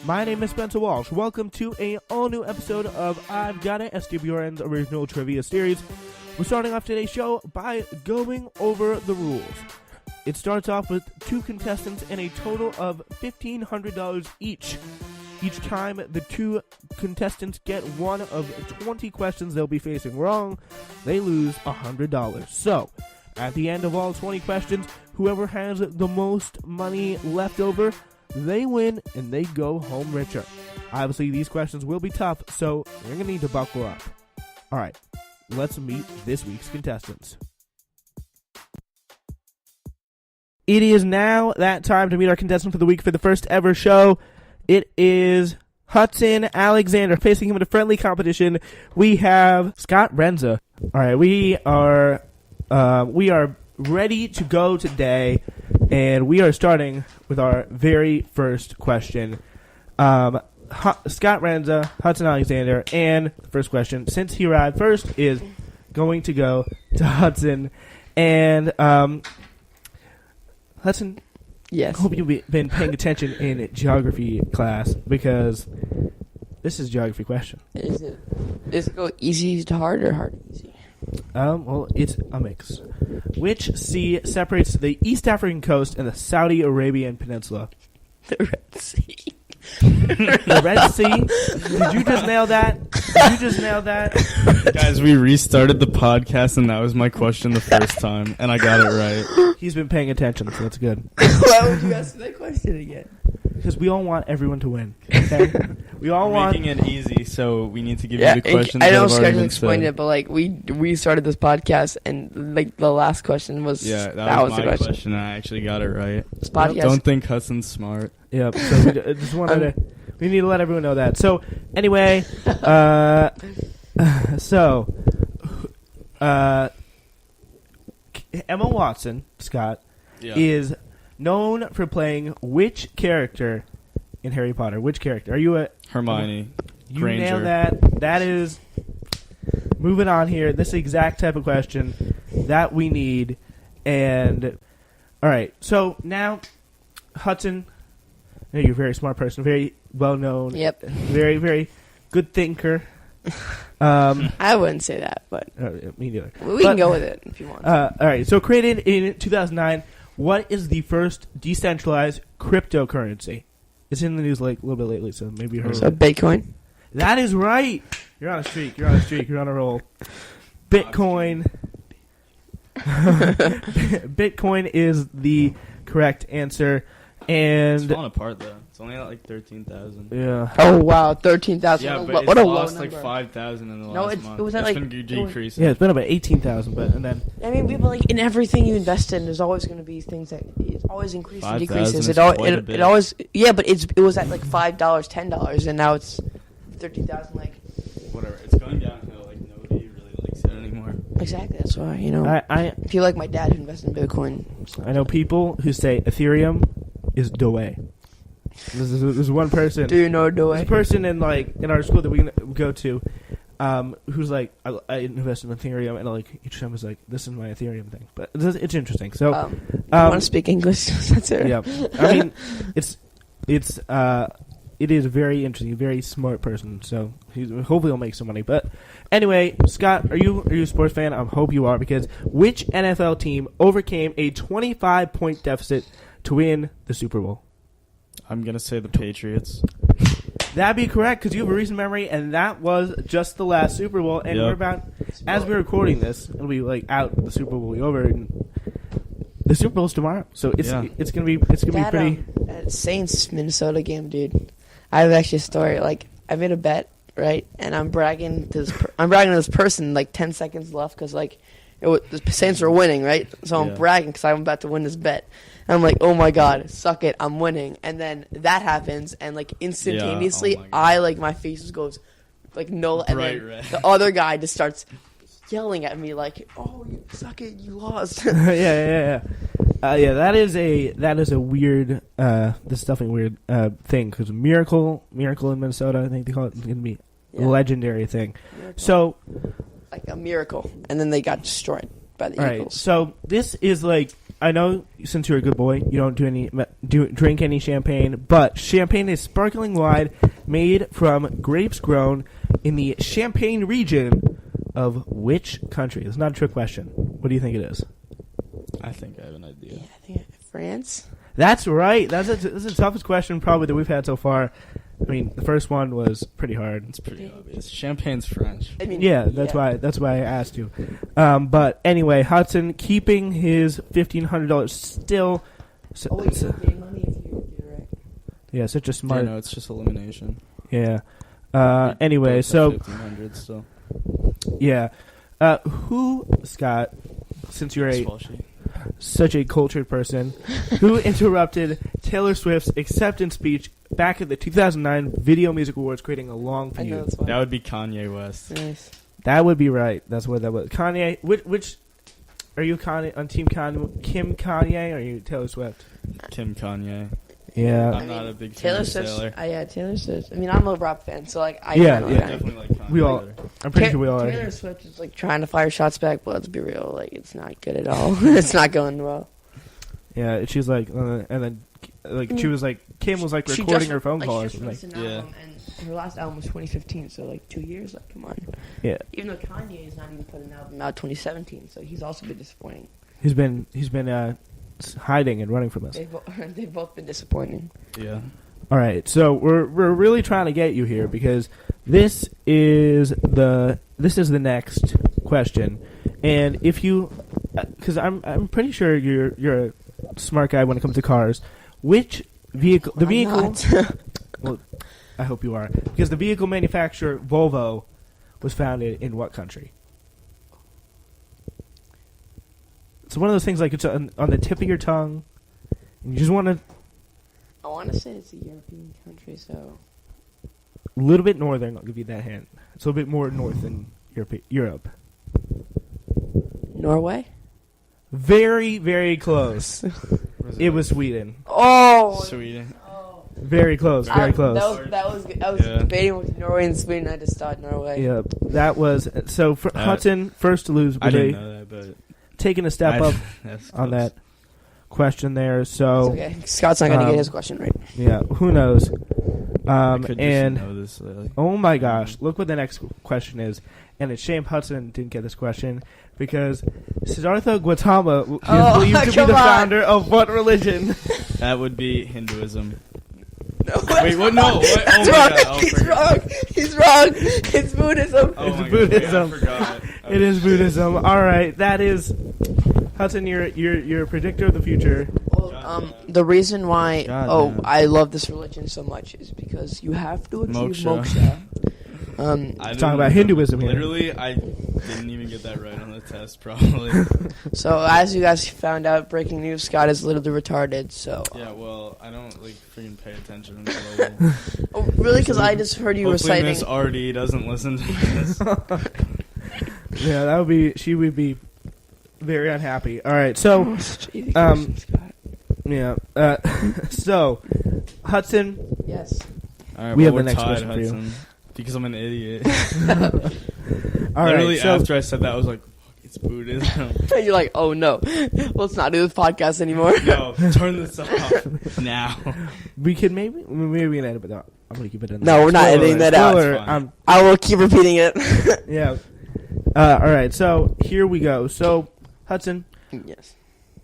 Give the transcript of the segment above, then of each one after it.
My name is Spencer Walsh. Welcome to a all-new episode of I've Got It, SWRN's original trivia series. We're starting off today's show by going over the rules. It starts off with 2 contestants and a total of $1,500 each. Each time the 2 contestants get one of 20 questions they'll be facing wrong, they lose $100. So, at the end of all 20 questions, whoever has the most money left over, they win and they go home richer. Obviously, these questions will be tough, so you're going to need to buckle up. Alright, let's meet this week's contestants. It is now that time to meet our contestant for the week for the first ever show. It is Hudson Alexander. Facing him in a friendly competition, we have Scott Renza. Alright, we are ready to go today, and we are starting with our very first question. Scott Renza, Hudson Alexander, and the first question, since he arrived first, is going to go to Hudson. And Hudson, yes. I hope you've been paying attention in geography class, because this is a geography question. Does it go easy to hard or hard to easy? Well, it's a mix. Which sea separates the East African coast and the Saudi Arabian Peninsula? The Red Sea. The Red Sea? Did you just nail that? Guys, we restarted the podcast, and that was my question the first time, and I got it right. He's been paying attention, so that's good. Why would you ask that question again? Because we all want everyone to win. Okay? We all want making it easy, so we need to give you the questions. I know Scott explained it, but like we started this podcast, and like the last question was that was the my question. I actually got it right. This podcast. Don't think Hudson's smart. Yep. So we just wanted to. We need to let everyone know that. So anyway, Emma Watson, Scott, is known for playing which character in Harry Potter? Which character? Are you a Hermione? You Granger. nailed that. That is. Moving on here. This is the exact type of question that we need. And all right. So now, Hudson, I know you're a very smart person, very well known. Yep. Very, very good thinker. I wouldn't say that, but me neither. We can go with it if you want. All right. So created in 2009. What is the first decentralized cryptocurrency? It's in the news like a little bit lately, so maybe you heard of it. Bitcoin? That is right. You're on a streak. You're on a roll. Bitcoin. Bitcoin is the correct answer. And It's falling apart, though. It's only at like 13,000. yeah. Oh, wow. 13,000. Yeah, but what it's a low lost number. like 5,000 in the last month. It was at It's like been decreasing. Yeah, it's been about 18,000, and then I mean, people like in everything you invest in, there's always going to be things that it always increases and 5,000 decreases. is quite a bit. It always but it was at like $5, $10, and now it's 13,000. Like Whatever. It's going downhill. Like nobody really likes it anymore. exactly. That's why I people like my dad who invests in Bitcoin. I know people who say Ethereum is Dewey. There's one person. Do you know There's Dewey? a person in our school that we go to, who's like, I invest in Ethereum, and like each time is like, this is my Ethereum thing. But it's interesting. So, you want to speak English? That's it. yeah. I mean, it is very interesting. Very smart person. So hopefully he'll make some money. But anyway, Scott, are you a sports fan? I hope you are, because which NFL team overcame a 25-point deficit to win the Super Bowl? I'm going to say the Patriots. That'd be correct, because you have a recent memory, and that was just the last Super Bowl. And we're about, as we're recording this, it'll be like out. The Super Bowl will be over, and the Super Bowl's tomorrow. So it's gonna be pretty. That Saints Minnesota game, dude. I have actually a story. Like I made a bet, right, and I'm bragging to this person like 10 seconds left because like the Saints were winning, right? So I'm bragging because I'm about to win this bet. And I'm like, oh my god, suck it, I'm winning. And then that happens, and like instantaneously, my face goes like no, and then red. the other guy just starts yelling at me like, oh, you suck it, you lost. Yeah. That is a weird. This is definitely a weird thing, because miracle in Minnesota, I think they call it, gonna be a legendary thing. Miracle. So, like a miracle, and then they got destroyed by the Eagles. Right. So this is like I know since you're a good boy, you don't drink any champagne, but champagne is sparkling wine made from grapes grown in the Champagne region of which country? It's not a trick question. What do you think it is? I think I have an idea. Yeah, I think France. That's right. That's the toughest question probably that we've had so far. I mean, the first one was pretty hard. It's pretty obvious. Champagne's French. I mean, yeah, that's why I asked you. But anyway, Hudson keeping his $1,500 still. Oh, wait, you don't pay money if you get it right. Yeah, such a smart. Yeah, no, it's just elimination. Yeah. Anyway, so 1,500 still. Yeah. Who, Scott, since you're such a cultured person, who interrupted Taylor Swift's acceptance speech back at the 2009 Video Music Awards, creating a long feud? That would be Kanye West. Nice. That would be right. That's what that was. Kanye, which are you on Team Kim Kanye or are you Taylor Swift? Kim Kanye. Yeah. I'm not a big Taylor fan of Swift. Yeah, Taylor Swift. I mean, I'm a rap fan, so like I definitely like Kanye. We all. I'm pretty sure we all are. Taylor Swift is like trying to fire shots back, but let's be real, like it's not good at all. It's not going well. Yeah, she's like, and then like she was like, Kim was like recording her phone call or something. Yeah. And her last album was 2015, so like 2 years. Like, come on. Yeah. Even though Kanye has not even put an album out 2017, so he's also been disappointing. He's been hiding and running from us. They've both been disappointing. Yeah. All right, so we're really trying to get you here because this is the next question, and if you, because I'm pretty sure you're a smart guy when it comes to cars. Which vehicle? The vehicle. Well, I hope you are, because the vehicle manufacturer Volvo was founded in what country? It's one of those things like it's on the tip of your tongue, and you just want to. I want to say it's a European country, so. A little bit northern, I'll give you that hint. It's a little bit more north than Europe. Norway? Very, very close. It was Sweden. Oh! Sweden. Very close, very close. That was I was debating with Norway and Sweden. I just thought Norway. Yeah, that was... So, Hudson, first to lose. I didn't know that, but... Taking a step up on that question there, so... It's okay. Scott's not going to get his question right. Yeah, who knows? I could and just know this, oh my gosh, look what the next question is. And it's shame Hudson didn't get this question because Siddhartha Gautama is believed to be the founder of what religion? That would be Hinduism. No, wait, what? No, what? That's oh wrong. My God, He's wrong. He's wrong. It's Buddhism. Oh it's Buddhism. God, I forgot. It is Buddhism. All right, that is Hudson. You're a predictor of the future. Well, the reason why I love this religion so much is because you have to achieve moksha. I'm talking about Hinduism here. Literally, I didn't even get that right on the test, probably. So, as you guys found out, breaking news, Scott is literally retarded, so... Yeah, well, I don't, freaking pay attention. Oh, really? Because I just heard you reciting... Hopefully Miss RD doesn't listen to this. Yeah, that would be... She would be very unhappy. All right, so... Yeah. So, Hudson... Yes. All right, we have the next question Hudson. for you. Because I'm an idiot. All Literally, right, so after I said that, I was like, it's Buddhism. You're like, oh no, let's not do this podcast anymore. No, turn this off now. We could maybe we can edit it out. I'm gonna keep it in. No, we're not editing that out. I will keep repeating it. Yeah. All right, so here we go. So, Hudson. Yes.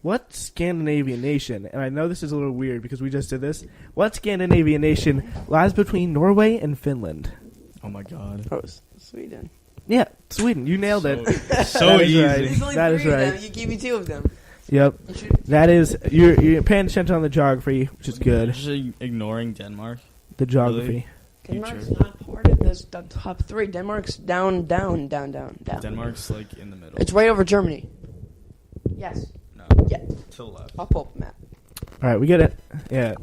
What Scandinavian nation, and I know this is a little weird because we just did this, what Scandinavian nation lies between Norway and Finland? Oh my God. Oh, Sweden. Yeah, Sweden. You nailed it. So easy. Right. That is right. You gave me two of them. Yep. That is, you're paying attention on the geography, which is good. Just ignoring Denmark. The geography. Really? Denmark's not part of the top three. Denmark's down. Denmark's in the middle. It's right over Germany. Yes. No. Yeah. To the left. I'll pull up the map. All right, we get it. Yeah.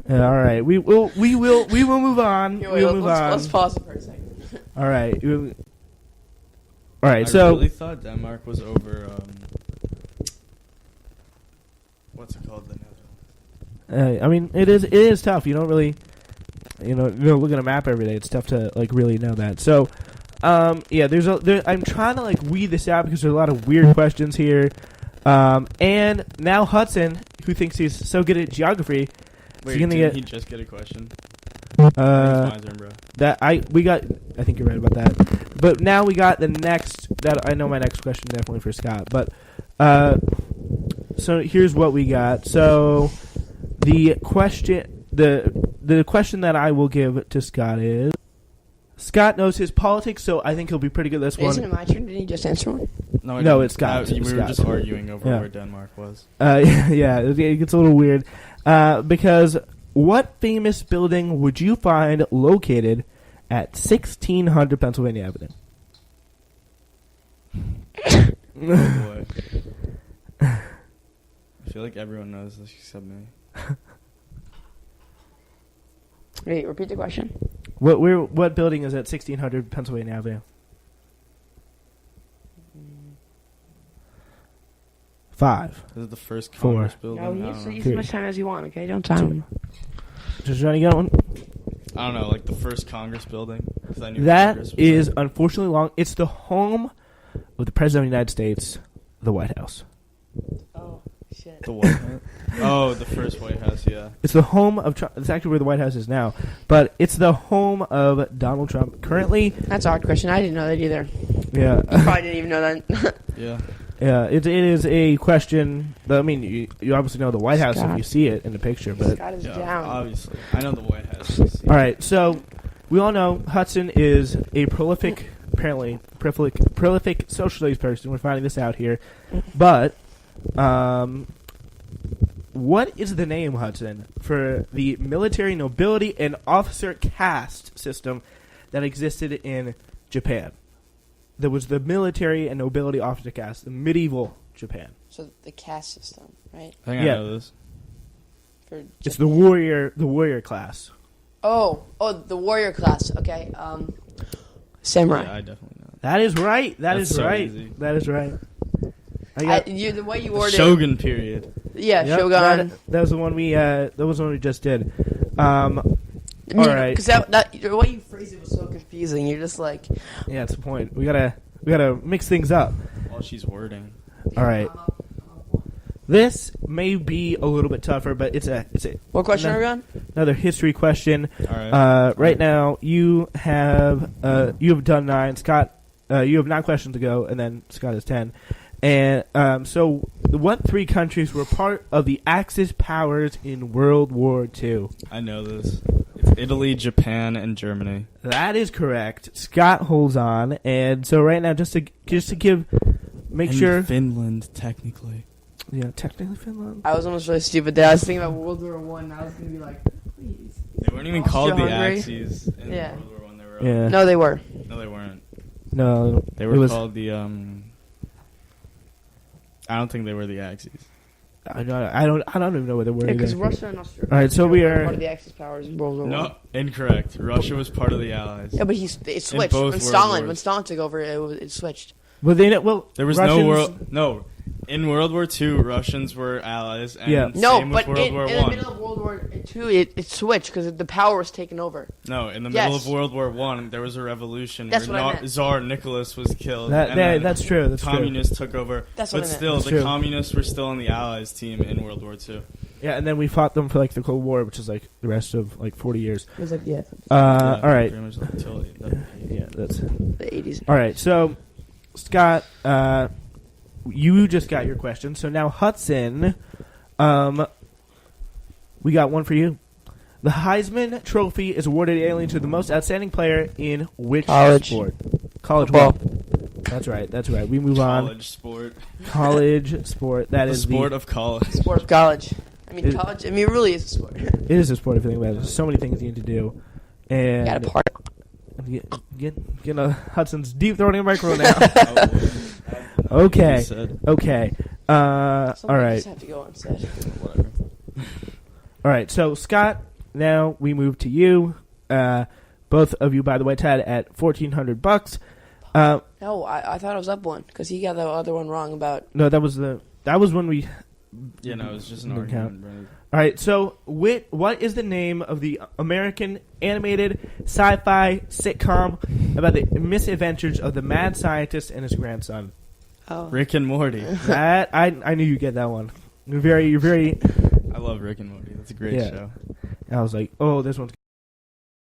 All right, we will move on. Here, we'll move on. Let's pause it for a second. All right. All right. I So really thought Denmark was over. What's it called? The Netherlands. I mean, it is tough. You don't really, look at a map every day. It's tough to really know that. So, yeah, I'm trying to weed this out because there's a lot of weird questions here. And now Hudson, who thinks he's so good at geography, Wait, gonna didn't get- he just get a question? uh, My turn, bro. I think you're right about that. But now we got the next. That I know my next question definitely for Scott. But so here's what we got. So the question that I will give to Scott is. Scott knows his politics, so I think he'll be pretty good at this one. Isn't it my turn? Didn't he just answer one? No, I No, didn't. it's Scott's. We It's were Scott's. just arguing over Yeah. where Denmark was. Yeah, it gets a little weird. Because what famous building would you find located at 1600 Pennsylvania Avenue? Oh, boy. I feel like everyone knows this except me. Wait, repeat the question. What building is at 1600 Pennsylvania Avenue? 5. This is the first 4. Congress building. No, I you don't use know. as much time as you want, okay? Don't time him. Just trying to get one. I don't know, like the first Congress building. 'Cause I knew That Congress was is there. unfortunately long. It's the home of the President of the United States, the White House. Oh, shit. The White House. Oh, the first White House. Yeah. It's the home of Trump. It's actually where the White House is now, but it's the home of Donald Trump currently. That's a hard question. I didn't know that either. Yeah, Probably didn't even know that. Yeah. yeah. It is a question. I mean, you obviously know the White House if Scott. you see it in the picture, but Scott is Yeah. down. Obviously, I know the White House. all right. So we all know Hudson is a prolific social studies person. We're finding this out here, but what is the name, Hudson, for the military nobility and officer caste system that existed in Japan? There was the military and nobility officer caste, the medieval Japan. So the caste system, right? I think Yeah. I know this. For It's the warrior class. oh, the warrior class. Okay. Samurai. Yeah, I definitely know. That is right. That's so right. easy. That is right. I got, The way you The worded Shogun period. yeah, yep, Shogun. that was the one we. That was the one we just did. All right. Because that the way you phrased it was so confusing. You're just like, Yeah, that's the point. We gotta mix things up. While she's wording. All right. This may be a little bit tougher, but it's a what question No. are we on? another history question. All right. Right now you have done 9. Scott, you have 9 questions to go, and then Scott has 10. And so, what 3 countries were part of the Axis powers in World War II? I know this. It's Italy, Japan, and Germany. That is correct. Scott holds on, and so right now, just to make And sure. Finland, technically. Yeah, technically Finland. I was almost really stupid there. I was thinking about World War One. And I was gonna be like, please. They weren't even called the Austria-Hungary? Axes in Yeah. World War One. They were. Yeah. No, they were. No, they weren't. No, They it were was. called the. I don't think they were the Axes. I don't even know what the word Yeah, because is. Russia and Australia. All right, so we are- part of the Axis powers in World War No, One. incorrect. Russia was part of the Allies. Yeah, but it switched both when World Stalin took over. It switched. Well, There was no. In World War II, Russians were allies, and Yeah. No, same but with World War in the One. middle of World War Two, it switched because the power was taken over. No, in the Yes. middle of World War One, there was a revolution That's where what I meant. Tsar Nicholas was killed. and then That's true. That's true. communists took over. That's what but I meant. still, That's the true. communists were still on the Allies team in World War II. Yeah, and then we fought them for like the Cold War, which is like the rest of like 40 years. It was like Yeah, All right. pretty much until Yeah, that's. the 80s. All right, so Scott, you just got your question. So now Hudson, we got one for you. The Heisman Trophy is awarded annually to the most outstanding player in which College. sport? College Football. ball. That's right. That's right. We move on. college sport. College sport. That The is sport of college. Sport of college. I mean, It- college. I mean, it really is a sport. It is a sport if you think about it. There's so many things you need to do. And Got a part. get Hudson's deep throating a microphone now. Oh, Okay. you said. Okay. All Somebody right. just have to go on set. Whatever. All right. So Scott, now we move to you. Both of you, by the way, tied at $1,400. No, I thought I was up one because he got the other one wrong about. No, that was when we. Yeah, no, it was just an Didn't count. argument. Brandon. All right. So, what is the name of the American animated sci-fi sitcom about the misadventures of the mad scientist and his grandson? Oh. Rick and Morty. That I knew you'd get that one. You're very. I love Rick and Morty. That's a great Yeah. show. And I was like, oh, this one's